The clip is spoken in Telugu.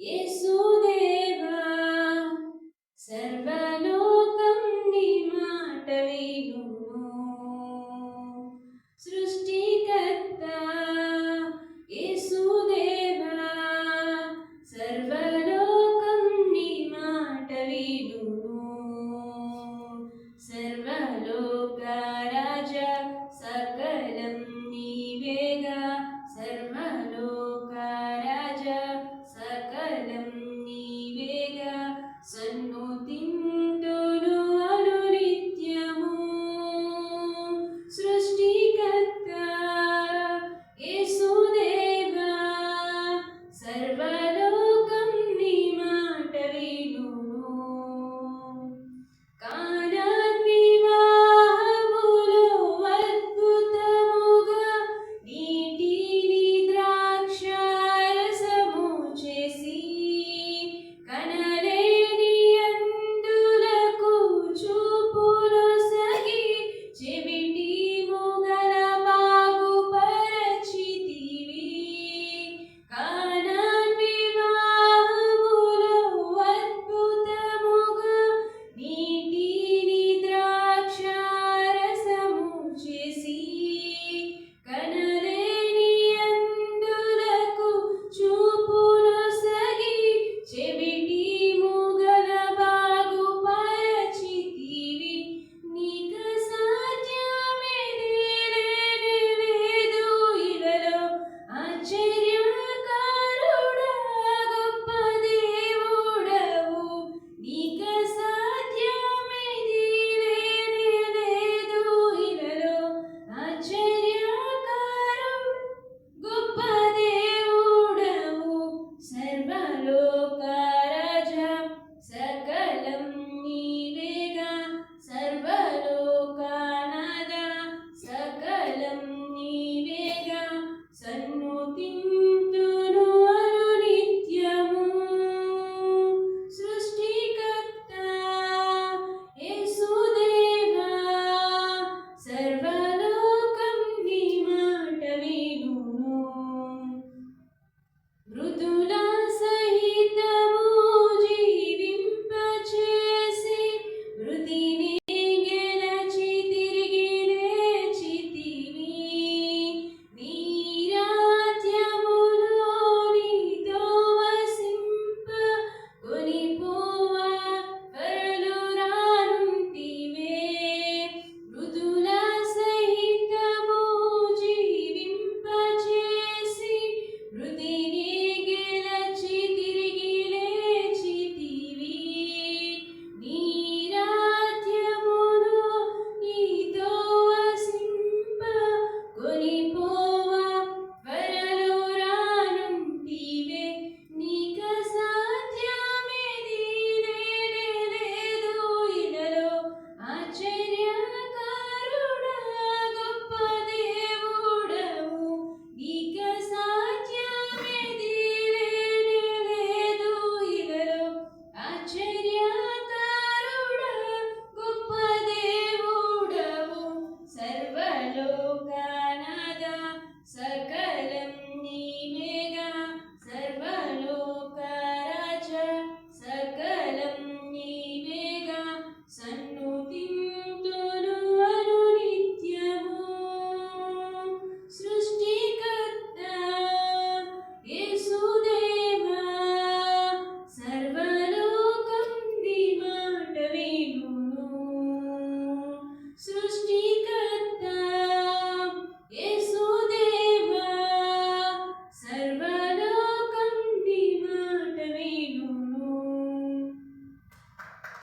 యేసుదేవా సర్వలోకం నీ మాట వినును. సృష్టికర్త యేసుదేవా సర్వలోకం నీ మాట వినును. సర్వలోక రాజా సకలం నీవేగా. సర్వలోక రాజా సకలం నీవేగా. సన్నుతింతును అనునిత్యము. సృష్టికర్త యేసుదేవా సర్వలోకం నీ మాట వినును. కానాని వివాహములో అద్భుతముగా నీటిని ద్రాక్షారసము చేసి కనలేని అందులకు చూపునొసగి చెవిటి మూగల బాగుపరచితివి. కానాని వివాహములో అద్భుతముగా నీటిని ద్రాక్షారసము చేసి కనలేని అందులకు చూపునొసగి చెవిటి మూగల బాగుపరచితివి. నీకు సాధ్యమేది లేదు ఇలలో. ఆశ్చర్యకారుడా గొప్ప దేవుడవు. నీకు సాధ్యమేది లేదు ఇలలో. ఆశ్చర్యకారుడు గొప్ప దేవుడవు. సర్వలోక రాజా సకలం నీవేగా. సర్వలోకనాథ సకలం నీవేగా. సన్నుతింతును అనునిత్యము. సృష్టికర్త యేసుదేవా సర్వలోకం నీ మాట వినును. మృదుల